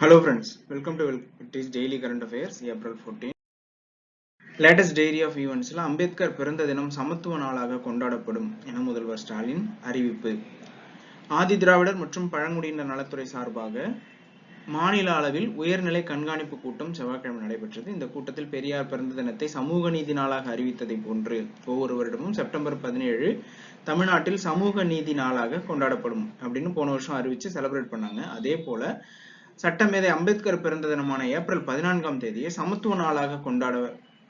Hello friends, welcome to Vetrei's Daily Current Affairs, April 14. Latest diary of events Ambedkar பிறந்த தினம் சமத்துவ நாளாக கொண்டாடப்படும் என முதல்வர் ஸ்டாலின் அறிவிப்பு. ஆதி திராவிடர் மற்றும் பழங்குடியினர் நலத்துறை சார்பாக மாநில அளவில் உயர்நிலை கண்காணிப்பு கூட்டம் செவ்வாய்க்கிழமை நடைபெற்றது. இந்த கூட்டத்தில் பெரியார் பிறந்த தினத்தை சமூக நீதி நாளாக அறிவித்ததை போன்று ஒவ்வொரு வருடமும் செப்டம்பர் 17 தமிழ்நாட்டில் சமூக நீதி நாளாக கொண்டாடப்படும் அப்படின்னு போன வருஷம் அறிவிச்சு செலிப்ரேட் பண்ணாங்க. அதே போல சட்டமேதை அம்பேத்கர் பிறந்த தினமான ஏப்ரல் 14ஆம் தேதியை சமத்துவ நாளாக கொண்டாட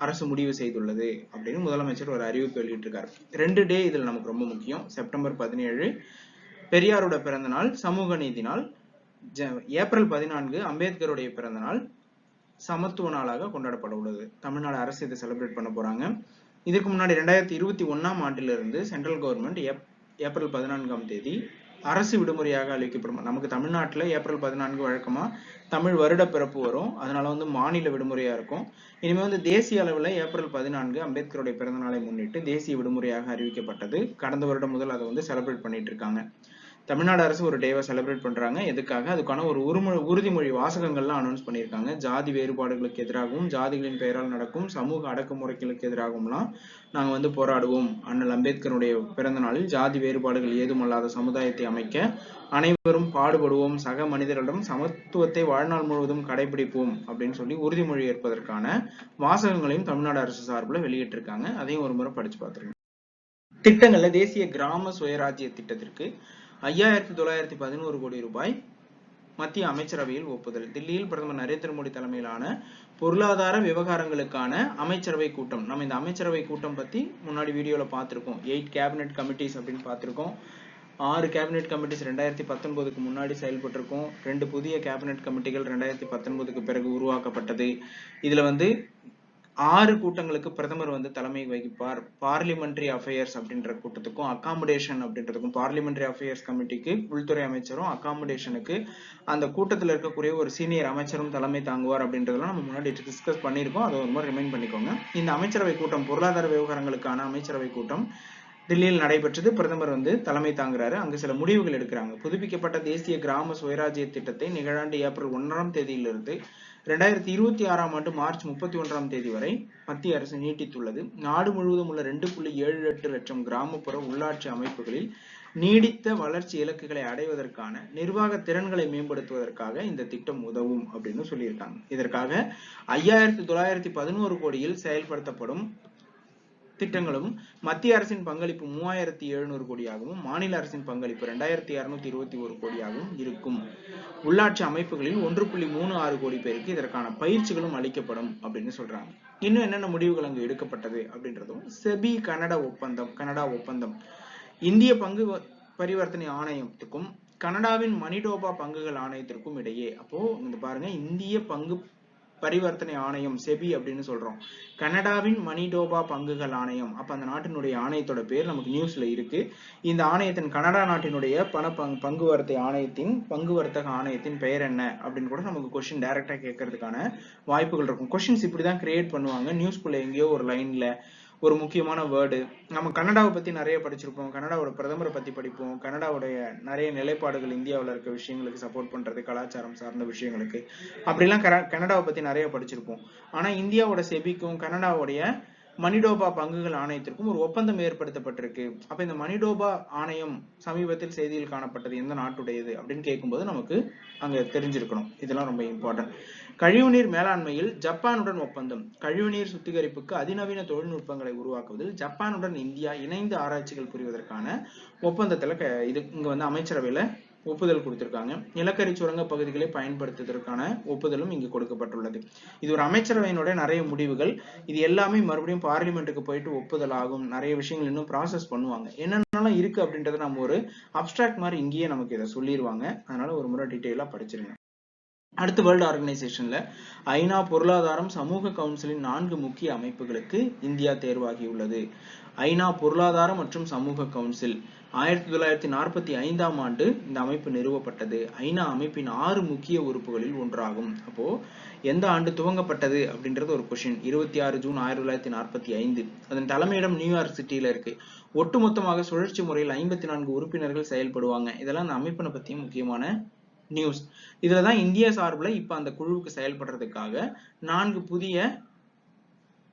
அரசு முடிவு செய்துள்ளது அப்படின்னு முதலமைச்சர் ஒரு அறிவிப்பு வெளியிட்டிருக்காரு. 2 டே இதுல நமக்கு ரொம்ப முக்கியம். செப்டம்பர் 17 பெரியாரோட பிறந்த நாள், சமூக நீதி நாள். ஏப்ரல் 14 அம்பேத்கருடைய பிறந்த நாள் சமத்துவ நாளாக கொண்டாடப்பட உள்ளது. தமிழ்நாடு அரசு இதை செலிப்ரேட் பண்ண போறாங்க. இதுக்கு முன்னாடி 2021ஆம் ஆண்டிலிருந்து சென்ட்ரல் கவர்மெண்ட் ஏப்ரல் 14ஆம் தேதி அரசு விடுமுறையாக அளிக்கப்படும். நமக்கு தமிழ்நாட்டில் ஏப்ரல் 14 வழக்கமா தமிழ் வருட பிறப்பு வரும், அதனால மாநில விடுமுறையா இருக்கும். இனிமே தேசிய அளவில் ஏப்ரல் 14 அம்பேத்கருடைய பிறந்த நாளை முன்னிட்டு தேசிய விடுமுறையாக அறிவிக்கப்பட்டது. கடந்த வருடம் முதல் அதை செலிப்ரேட் பண்ணிட்டு இருக்காங்க. தமிழ்நாடு அரசு ஒரு டேவை செலிப்ரேட் பண்றாங்க. எதுக்காக? அதுக்கான ஒரு உறுதிமொழி வாசகங்கள்லாம் அனௌன்ஸ் பண்ணியிருக்காங்க. ஜாதி வேறுபாடுகளுக்கு எதிராகவும் ஜாதிகளின் பெயரால் நடக்கும் சமூக அடக்குமுறைகளுக்கு எதிராகவும்லாம் நாங்க போராடுவோம். அண்ணல் அம்பேத்கருடைய பிறந்த நாளில் ஜாதி வேறுபாடுகள் ஏதுமல்லாத சமுதாயத்தை அமைக்க அனைவரும் பாடுபடுவோம், சக மனிதர்களிடம் சமத்துவத்தை வாழ்நாள் முழுவதும் கடைபிடிப்போம் அப்படின்னு சொல்லி உறுதிமொழி ஏற்பதற்கான வாசகங்களையும் தமிழ்நாடு அரசு சார்பில் வெளியிட்டிருக்காங்க. அதையும் ஒரு முறை படிச்சு பார்த்துருங்க. திட்டங்கள்ல தேசிய கிராம சுயராஜ்ய திட்டத்திற்கு 5911 கோடி ரூபாய் மத்திய அமைச்சரவையில் ஒப்புதல். தில்லியில் பிரதமர் நரேந்திர மோடி தலைமையிலான பொருளாதார விவகாரங்களுக்கான அமைச்சரவை கூட்டம். நம்ம இந்த அமைச்சரவை கூட்டம் பத்தி முன்னாடி வீடியோல பார்த்திருக்கோம். 8 கேபினெட் கமிட்டிஸ் அப்படின்னு பார்த்திருக்கோம். 6 கேபினெட் கமிட்டிஸ் 2019க்கு முன்னாடி செயல்பட்டிருக்கும். 2 புதிய கேபினெட் கமிட்டிகள் 2019க்கு பிறகு உருவாக்கப்பட்டது. இதுல 6 கூட்டங்களுக்கு பிரதமர் தலைமை வகிப்பார். பார்லிமெண்டரி அஃபேர்ஸ் அப்படின்ற கூட்டத்துக்கும் அகாமடேஷன் அப்படின்றதுக்கும், பார்லிமெண்டரி அஃபேர்ஸ் கமிட்டிக்கு உள்துறை அமைச்சரும், அகாமடேஷனுக்கு அந்த கூட்டத்தில் இருக்கக்கூடிய ஒரு சீனியர் அமைச்சரும் தலைமை தாங்குவார் அப்படின்றதெல்லாம் நம்ம முன்னாடி டிஸ்கஸ் பண்ணியிருக்கோம். அதை ஒரு முறை ரிமைண்ட் பண்ணிக்கோங்க. இந்த அமைச்சரவை கூட்டம், பொருளாதார விவகாரங்களுக்கான அமைச்சரவை கூட்டம் தில்லியில் நடைபெற்றது. பிரதமர் தலைமை தாங்குறாரு. அங்கு சில முடிவுகள் எடுக்கிறாங்க. புதுப்பிக்கப்பட்ட தேசிய கிராம சுயராஜ்ய திட்டத்தை நிகழாண்டு ஏப்ரல் 1ஆம் தேதியிலிருந்து 2026ஆம் ஆண்டு மார்ச் 31ஆம் தேதி வரை மத்திய அரசு நீட்டித்துள்ளது. நாடு முழுவதும் உள்ள 2.78 லட்சம் கிராமப்புற உள்ளாட்சி அமைப்புகளில் நீடித்த வளர்ச்சி இலக்குகளை அடைவதற்கான நிர்வாக திறன்களை மேம்படுத்துவதற்காக இந்த திட்டம் உதவும் அப்படின்னு சொல்லியிருக்காங்க. இதற்காக 5911 கோடியில் செயல்படுத்தப்படும் திட்டங்களும் மத்திய அரசின் பங்களிப்பு 3700 கோடியாகவும் மாநில அரசின் பங்களிப்பு 2221 கோடியாகவும் இருக்கும். உள்ளாட்சி அமைப்புகளில் 1.36 கோடி பேருக்கு இதற்கான பயிற்சிகளும் அளிக்கப்படும் அப்படின்னு சொல்றாங்க. இன்னும் என்னென்ன முடிவுகள் அங்கு எடுக்கப்பட்டது அப்படின்றதும், செபி கனடா ஒப்பந்தம் இந்திய பங்கு பரிவர்த்தனை ஆணையத்துக்கும் கனடாவின் மணிடோபா பங்குகள் ஆணையத்திற்கும் இடையே. அப்போ இந்த பாருங்க, இந்திய பங்கு பரிவர்த்தனை ஆணையம் செபி அப்படின்னு சொல்றோம். கனடாவின் மணிடோபா பங்குகள் ஆணையம், அப்ப அந்த நாட்டினுடைய ஆணையத்தோட பேர் நமக்கு நியூஸ்ல இருக்கு. இந்த ஆணையத்தின், கனடா நாட்டினுடைய பங்கு வர்த்தக ஆணையத்தின் பெயர் என்ன அப்படின்னு கூட நமக்கு கொஸ்டின் டைரக்டா கேட்கறதுக்கான வாய்ப்புகள் இருக்கும். கொஸ்டின்ஸ் இப்படிதான் கிரியேட் பண்ணுவாங்க. நியூஸ்குள்ள எங்கேயோ ஒரு லைன்ல ஒரு முக்கியமான வேர்டு. நம்ம கனடாவை பத்தி நிறைய படிச்சிருப்போம். கனடாவோட பிரதமரை பத்தி படிப்போம். கனடாவுடைய நிறைய நிலைப்பாடுகள், இந்தியாவில் இருக்க விஷயங்களுக்கு சப்போர்ட் பண்றது, கலாச்சாரம் சார்ந்த விஷயங்களுக்கு, அப்படிலாம் கனடாவை பத்தி நிறைய படிச்சிருப்போம். ஆனா இந்தியாவோட செபிக்கும் கனடாவுடைய மணிடோபா பங்குகள் ஆணையத்திற்கும் ஒரு ஒப்பந்தம் ஏற்படுத்தப்பட்டிருக்கு. அப்ப இந்த மணிடோபா ஆணையம் சமீபத்தில் செய்தியில் காணப்பட்டது எந்த நாட்டுடையது அப்படின்னு கேட்கும்போது நமக்கு அங்க தெரிஞ்சிருக்கணும். இதெல்லாம் ரொம்ப இம்பார்ட்டன்ட். கழிவுநீர் மேலாண்மையில் ஜப்பானுடன் ஒப்பந்தம். கழிவுநீர் சுத்திகரிப்புக்கு அதிநவீன தொழில்நுட்பங்களை உருவாக்குவதில் ஜப்பானுடன் இந்தியா இணைந்து ஆராய்ச்சிகள் புரிவதற்கான ஒப்பந்தத்துல இங்க அமைச்சரவையில ஒப்புதல் கொடுத்திருக்காங்க. நிலக்கரி சுரங்க பகுதிகளை பயன்படுத்துவதற்கான ஒப்புதலும் இங்கு கொடுக்கப்பட்டுள்ளது. இது ஒரு அமைச்சரவையினுடைய நிறைய முடிவுகள். இது எல்லாமே மறுபடியும் பார்லிமெண்ட்டுக்கு போயிட்டு ஒப்புதல் ஆகும். நிறைய விஷயங்கள் இன்னும் ப்ராசஸ் பண்ணுவாங்க. என்னென்னலாம் இருக்கு அப்படின்றத நம்ம ஒரு அப்டிராக்ட் மாதிரி இங்கேயே நமக்கு இதை சொல்லிடுவாங்க. அதனால ஒரு முறை டீட்டெயிலா படிச்சிருங்க. அடுத்து, வேர்ல்டு ஆர்கனைசேஷன்ல ஐநா பொருளாதாரம் சமூக கவுன்சிலின் 4 முக்கிய அமைப்புகளுக்கு இந்தியா தேர்வாகியுள்ளது. ஐநா பொருளாதார மற்றும் சமூக கவுன்சில் 1945ஆம் ஆண்டு இந்த அமைப்பு நிறுவப்பட்டது. ஐநா அமைப்பின் 6 முக்கிய உறுப்புகளில் ஒன்றாகும். அப்போ எந்த ஆண்டு துவங்கப்பட்டது அப்படின்றது ஒரு கொஸ்டின். 26 ஜூன் 1945. அதன் தலைமையிடம் நியூயார்க் சிட்டியில இருக்கு. ஒட்டுமொத்தமாக சுழற்சி முறையில் 54 உறுப்பினர்கள் செயல்படுவாங்க. இதெல்லாம் அந்த அமைப்பினை பத்தியும் முக்கியமான நியூஸ். இதுலதான் இந்திய சார்புல இப்ப அந்த குழுவுக்கு செயல்படுறதுக்காக 4 புதிய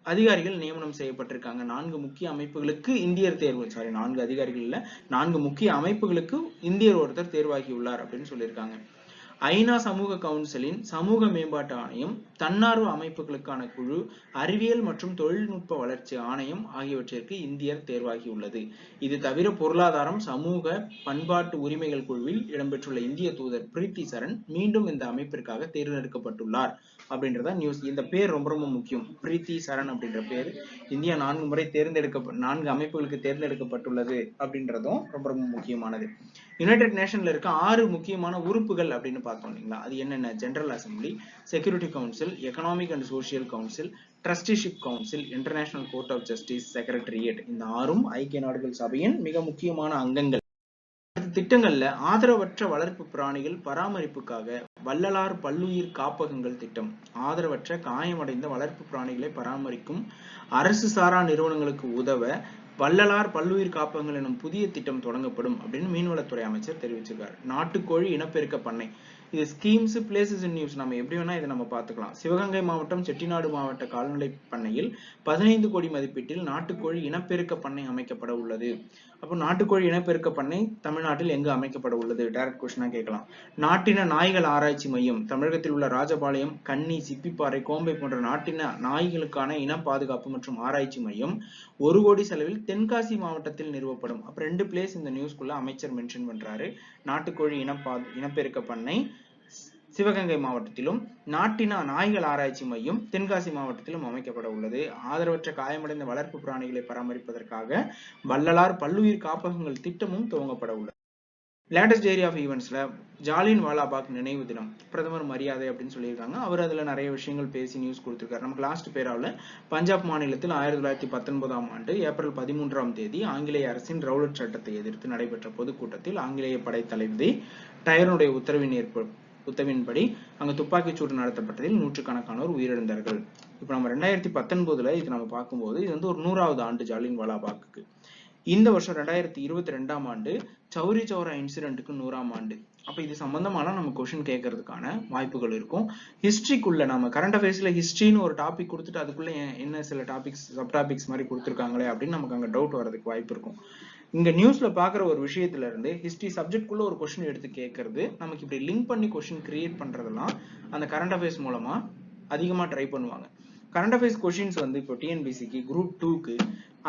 அதிகாரிகள் நியமனம் செய்யப்பட்டிருக்காங்க. 4 முக்கிய அமைப்புகளுக்கு இந்தியர் தேர்வு, 4 அதிகாரிகள் இல்ல, 4 முக்கிய அமைப்புகளுக்கு இந்தியர் ஒருத்தர் தேர்வாகி உள்ளார் அப்படின்னு சொல்லியிருக்காங்க. ஐநா சமூக கவுன்சிலின் சமூக மேம்பாட்டு ஆணையம், தன்னார்வ அமைப்புகளுக்கான குழு, அறிவியல் மற்றும் தொழில்நுட்ப வளர்ச்சி ஆணையம் ஆகியவற்றிற்கு இந்தியர் தேர்வாகியுள்ளது. இது தவிர பொருளாதாரம், சமூக, பண்பாட்டு உரிமைகள் குழுவில் இடம்பெற்றுள்ள இந்திய தூதர் பிரீத்தி சரண் மீண்டும் இந்த அமைப்பிற்காக தேர்ந்தெடுக்கப்பட்டுள்ளார் அப்படின்றத நியூஸ். இந்த பேர் ரொம்ப ரொம்ப முக்கியம். பிரீத்தி சரண் அப்படின்ற பேர் இந்தியா 4 முறை 4 அமைப்புகளுக்கு தேர்ந்தெடுக்கப்பட்டுள்ளது அப்படின்றதும் ரொம்ப ரொம்ப முக்கியமானது. யுனைடெட் நேஷன்ல இருக்க 6 முக்கியமான உறுப்புகள் அப்படின்னு பார்த்தோம் இல்லைங்களா, அது என்னென்ன? General assembly, security council, economic and social council, trusteeship council, international court of justice, secretariat. இந்த 6ம் ஐக்கிய நாடுகள் சபையின் மிக முக்கியமான அங்கங்கள். திட்டங்கள்ல ஆதரவற்ற வளர்ப்பு பிராணிகள் பராமரிப்புக்காக வள்ளலார் பல்லுயிர் காப்பகங்கள் திட்டம், ஆதரவற்ற காயமடைந்த வளர்ப்பு பிராணிகளை பராமரிக்கும் அரசு சாரா நிறுவனங்களுக்கு உதவ வள்ளலார் பல்லுயிர் காப்பகங்கள் எனும் புதிய திட்டம் தொடங்கப்படும் அப்படின்னு மீன்வளத்துறை அமைச்சர் தெரிவிச்சிருக்காரு. நாட்டுக்கோழி இனப்பெருக்க பண்ணை, இது ஸ்கீம்ஸ், பிளேசஸ் இன் நியூஸ், நம்ம எப்படி வேணா இதை நம்ம பார்த்துக்கலாம். சிவகங்கை மாவட்டம் செட்டிநாடு மாவட்ட கால்நடை பண்ணையில் 15 கோடி மதிப்பீட்டில் நாட்டுக்கோழி இனப்பெருக்க பண்ணை அமைக்கப்பட உள்ளது. அப்போ நாட்டுக்கோழி இனப்பெருக்க பண்ணை தமிழ்நாட்டில் எங்கு அமைக்கப்பட உள்ளது? டைரக்ட் கொஸ்டினா கேட்கலாம். நாட்டின நாய்கள் ஆராய்ச்சி மையம், தமிழகத்தில் உள்ள ராஜபாளையம், கன்னி, சிப்பிப்பாறை, கோம்பை போன்ற நாட்டின நாய்களுக்கான இன பாதுகாப்பு மற்றும் ஆராய்ச்சி மையம் 1 கோடி செலவில் தென்காசி மாவட்டத்தில் நிறுவப்படும். அப்ப 2 பிளேஸ் இந்த நியூஸ்குள்ள அமைச்சர் மென்ஷன் பண்றாரு. நாட்டுக்கோழி இனப்பெருக்க பண்ணை சிவகங்கை மாவட்டத்திலும், நாட்டின நாய்கள் ஆராய்ச்சி மையம் தென்காசி மாவட்டத்திலும் அமைக்கப்பட உள்ளது. ஆதரவற்ற காயமடைந்த வளர்ப்பு பிராணிகளை பராமரிப்பதற்காக வள்ளலார் பல்லுயிர் காப்பகங்கள் திட்டமும் துவங்கப்பட உள்ளது. லேட்டஸ்ட் ஏரியா ஆஃப் ஈவெண்ட்ஸ்ல ஜாலியன் வாலாபாக் நினைவு தினம், பிரதமர் மரியாதை அப்படின்னு சொல்லியிருக்காங்க. அவர் அதுல நிறைய விஷயங்கள் பேசி நியூஸ் கொடுத்திருக்காரு. நமக்கு லாஸ்ட் பேராவில் பஞ்சாப் மாநிலத்தில் 1919ஆம் ஆண்டு ஏப்ரல் 13ஆம் தேதி ஆங்கிலேய அரசின் ரவுலட் சட்டத்தை எதிர்த்து நடைபெற்ற பொதுக்கூட்டத்தில் ஆங்கிலேய படை தளபதி டயருடைய உத்தரவின்படி அங்க துப்பாக்கி சூடு நடத்தப்பட்டதில் நூற்றுக்கணக்கானோர் உயிரிழந்தார்கள். இப்ப நம்ம 2019ல இது நம்ம பார்க்கும்போது இது வந்து ஒரு 100வது ஆண்டு ஜாலியன் வாலாபாக்கு. இந்த வருஷம் 2022ஆம் ஆண்டு சௌரி சௌரா இன்சிடென்ட்டுக்கு 100ஆம் ஆண்டு. அப்ப இது சம்பந்தமான நம்ம கொஸ்டின் கேட்கறதுக்கான வாய்ப்புகள் இருக்கும். ஹிஸ்டரிக்குள்ள நம்ம கரண்ட் அஃபேர்ஸ்ல ஹிஸ்டரின்னு ஒரு டாபிக் கொடுத்துட்டு அதுக்குள்ள என்ன சில டாபிக்ஸ் சப் டாபிக்ஸ் மாதிரி கொடுத்துருக்காங்களே அப்படின்னு நமக்கு அங்க டவுட் வரதுக்கு வாய்ப்பு இருக்கும். இங்க நியூஸ்ல பாக்குற ஒரு விஷயத்துல இருந்து ஹிஸ்டரி சப்ஜெக்ட்குள்ள ஒரு கொஸ்டின் எடுத்து கேட்கறது, நமக்கு இப்படி லிங்க் பண்ணி கொஸ்டின் கிரியேட் பண்றதெல்லாம் அந்த கரண்ட் அஃபேர்ஸ் மூலமா அதிகமா ட்ரை பண்ணுவாங்க. கரண்ட் அஃபேர்ஸ் கொஸ்டின்ஸ் வந்து இப்போ டிஎன்பிசிக்கு குரூப் 2க்கு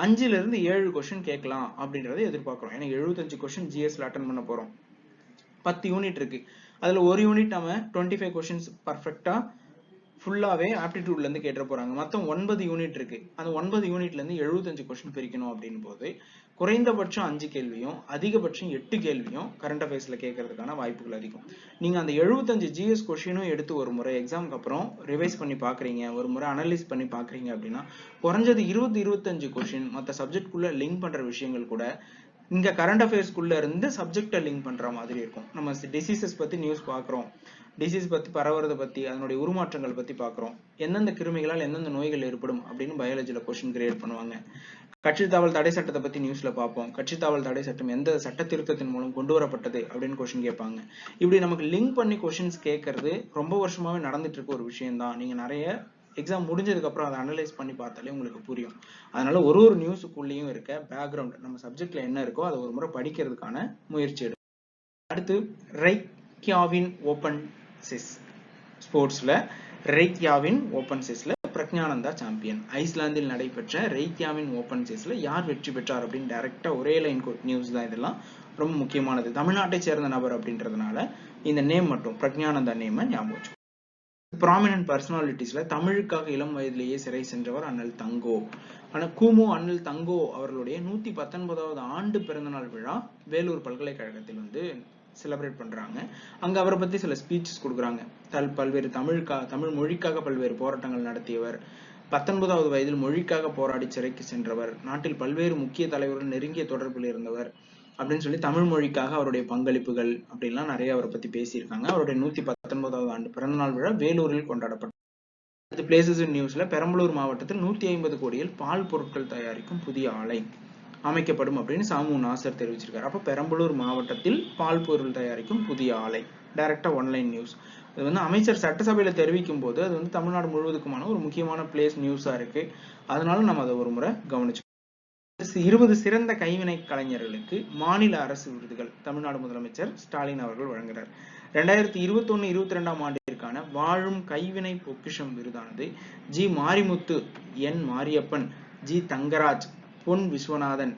5ல இருந்து 7 கொஸ்டின் கேட்கலாம் அப்படின்றத எதிர்பார்க்கிறோம். ஏன்னா 75 கொஸ்டின் ஜிஎஸ்ல அட்டன் பண்ண போறோம். 10 யூனிட் இருக்கு. அதுல ஒரு யூனிட் நம்ம 25 கொஸ்டின்ஸ் பர்ஃபெக்டா ஃபுல்லாவே ஆப்டிடியூட்ல இருந்து கேட்ட போறாங்க. மொத்தம் 9 யூனிட் இருக்கு. அந்த 9 யூனிட்ல இருந்து 75 கொஸ்டின் பிரிக்கணும் அப்படின்னு போது குறைந்தபட்சம் 5 கேள்வியும் அதிகபட்சம் 8 கேள்வியும் கரண்ட் அஃபேர்ஸ்ல கேட்கறதுக்கான வாய்ப்புகள் அதிகம். நீங்க அந்த 75 ஜிஎஸ் கொஸ்டினும் எடுத்து ஒரு முறை எக்ஸாம்க்கு அப்புறம் ரிவைஸ் பண்ணி பாக்குறீங்க, ஒரு முறை அனலைஸ் பண்ணி பாக்குறீங்க அப்படின்னா குறைஞ்சது 20-25 கொஸ்டின் மற்ற சப்ஜெக்ட்குள்ள லிங்க் பண்ற விஷயங்கள் கூட இங்க கரண்ட் அஃபேர்ஸ்குள்ள இருந்து சப்ஜெக்டை லிங்க் பண்ற மாதிரி இருக்கும். நம்ம டிசீசஸ் பத்தி நியூஸ் பாக்குறோம், டிசீஸ் பத்தி பரவுறதை பத்தி அதனுடைய உருமாற்றங்கள் பத்தி பாக்குறோம், எந்தெந்த கிருமிகளால் எந்தெந்த நோய்கள் ஏற்படும் அப்படின்னு பயாலஜில கொஸ்டின் கிரியேட் பண்ணுவாங்க. கட்சித்தாவல் தடை சட்டத்தை பத்தி நியூஸ்ல பார்ப்போம். கட்சித்தாவல் தடை சட்டம் எந்த சட்ட திருத்தத்தின் மூலம் கொண்டு வரப்பட்டது அப்படின்னு கொஸ்டின் கேட்பாங்க. இப்படி நமக்கு லிங்க் பண்ணி கொஸ்டின்ஸ் கேட்கறது ரொம்ப வருஷமாவே நடந்துட்டு இருக்க ஒரு விஷயம் தான். நீங்க நிறைய எக்ஸாம் முடிஞ்சதுக்கு அப்புறம் அதை அனலைஸ் பண்ணி பார்த்தாலே உங்களுக்கு புரியும். அதனால ஒரு நியூஸுக்குள்ளேயும் இருக்க பேக்ரவுண்ட் நம்ம சப்ஜெக்ட்ல என்ன இருக்கோ அதை ஒரு முறை படிக்கிறதுக்கான முயற்சி எடுக்கும். அடுத்து ரெய்க்யாவின் ஓபன் செஸ் ஸ்போர்ட்ஸ்ல ரெய்க்யாவின் ஓபன் செஸ்ல பிரக்ஞானந்தா சாம்பியன். ஐஸ்லாந்தில் நடைபெற்ற ரெய்க்யாவின் ஓபன் செஸ்ல யார் வெற்றி பெற்றார் அப்படின்னு டைரக்டா ஒரே லைன் நியூஸ் தான். இதெல்லாம் ரொம்ப முக்கியமானது. தமிழ்நாட்டை சேர்ந்த நபர் அப்படின்றதுனால இந்த நேம் மட்டும் பிரக்ஞானந்தா நேம் ஞாபகம் வச்சுக்கோங்க. ப்ராமினன்ட் பர்சனாலிட்டிஸ்ல தமிழுக்காக இளம் வயதிலேயே சிறை சென்றவர் அண்ணல் தங்கோ. ஆனா கூமு அண்ணல் தங்கோ அவர்களுடைய 119வது ஆண்டு பிறந்தநாள் விழா வேலூர் பல்கலைக்கழகத்தில் வந்து செலிப்ரேட் பண்றாங்க. அங்க அவரை பத்தி சில ஸ்பீச்சஸ் கொடுக்குறாங்க. பல்வேறு தமிழ் மொழிக்காக பல்வேறு போராட்டங்கள் நடத்தியவர், 19வது வயதில் மொழிக்காக போராடி சிறைக்கு சென்றவர், நாட்டில் பல்வேறு முக்கிய தலைவர்கள் நெருங்கிய தொடர்பில் இருந்தவர் அப்படின்னு சொல்லி தமிழ் மொழிக்காக அவருடைய பங்களிப்புகள் அப்படின்லாம் நிறைய அவரை பத்தி பேசியிருக்காங்க. அவருடைய 119வது ஆண்டு பிறந்தநாள் விழா வேலூரில் கொண்டாடப்பட்டது. பிளேசஸ் இன் நியூஸ்ல பெரம்பலூர் மாவட்டத்தில் 150 கோடியில் பால் பொருட்கள் தயாரிக்கும் புதிய ஆலை அமைக்கப்படும் அப்படின்னு சாமு நாசர் தெரிவிச்சிருக்காரு. அப்ப பெரம்பலூர் மாவட்டத்தில் பால் பொருள் தயாரிக்கும் புதிய ஆலை டைரக்டா ஒன்லைன் நியூஸ். அது வந்து அமைச்சர் சட்டசபையில தெரிவிக்கும் போது அது வந்து தமிழ்நாடு முழுவதுக்குமான ஒரு முக்கியமான பிளேஸ் நியூஸா இருக்கு. அதனால நம்ம அதை ஒரு முறை கவனிச்சு 20 சிறந்த கைவினை கலைஞர்களுக்கு மாநில அரசு விருதுகள் தமிழ்நாடு முதலமைச்சர் ஸ்டாலின் அவர்கள் வழங்குகிறார். 2021-22 ஆண்டிற்கான வாழும் கைவினை பொக்கிஷம் விருதானது G Marimuthu, N Mariappan, G Thangaraj, Pon Viswanathan,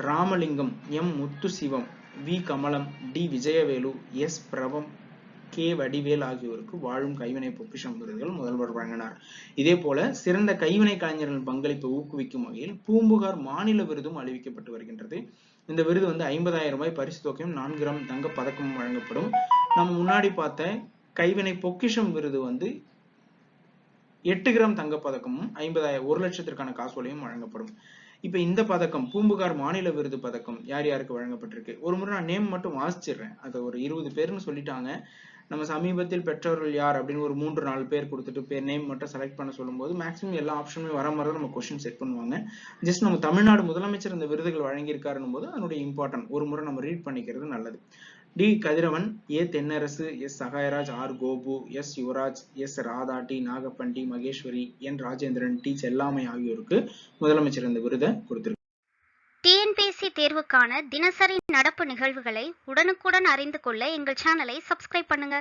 Ramalingam, M Muthusivam, V Kamalam, T Vijayavelu, S Prabham, K Vadivel ஆகியோருக்கு வாழும் கைவினை பொக்கிஷம் விருதுகள் முதல்வர் வழங்கினார். இதே போல சிறந்த கைவினை கலைஞர்களின் பங்களிப்பை ஊக்குவிக்கும் வகையில் பூம்புகார் மாநில விருதும் அறிவிக்கப்பட்டு வருகின்றது. இந்த விருது வந்து 50,000 ரூபாய் பரிசு தொகையும் 4 கிராம் தங்க பதக்கமும் வழங்கப்படும். நம்ம முன்னாடி பார்த்த கைவினை பொக்கிஷம் விருது வந்து 8 கிராம் தங்க பதக்கமும் 50,000 1 லட்சத்திற்கான காசோலையும் வழங்கப்படும். இப்ப இந்த பதக்கம் பூம்புகார் மாநில விருது பதக்கம் யார் யாருக்கு வழங்கப்பட்டிருக்கு ஒரு முறை நான் நேம் மட்டும் வாசிச்சிடுறேன். அது ஒரு 20 பேர்னு சொல்லிட்டாங்க. நம்ம சமீபத்தில் பெற்றவர்கள் யார் அப்படின்னு ஒரு 3-4 பேர் கொடுத்துட்டு பேர் நேம் மட்டும் செலக்ட் பண்ண சொல்லும்போது மேக்ஸிமம் எல்லா ஆப்ஷனுமே வர மாதிரி தான் நம்ம கொஸ்டின் செட் பண்ணுவாங்க. ஜஸ்ட் நம்ம தமிழ்நாடு முதலமைச்சர் இந்த விருதுகள் வழங்கியிருக்காருன்னும் போது அதனுடைய இம்பார்ட்டன்ட் ஒரு முறை நம்ம ரீட் பண்ணிக்கிறது நல்லது. T Kathiravan, A Thennarasu, S Sagayaraj, R Gopu, S Yuvaraj, S Radha, T Nagappan, T Maheswari, N Rajendran, T Chellamai ஆகியோருக்கு முதலமைச்சர் இந்த விருதை கொடுத்திருக்காரு. டிஎன்பிஎஸ்சி தேர்வுக்கான தினசரி நடப்பு நிகழ்வுகளை உடனுக்குடன் அறிந்து கொள்ள எங்கள் சேனலை சப்ஸ்கிரைப் பண்ணுங்க.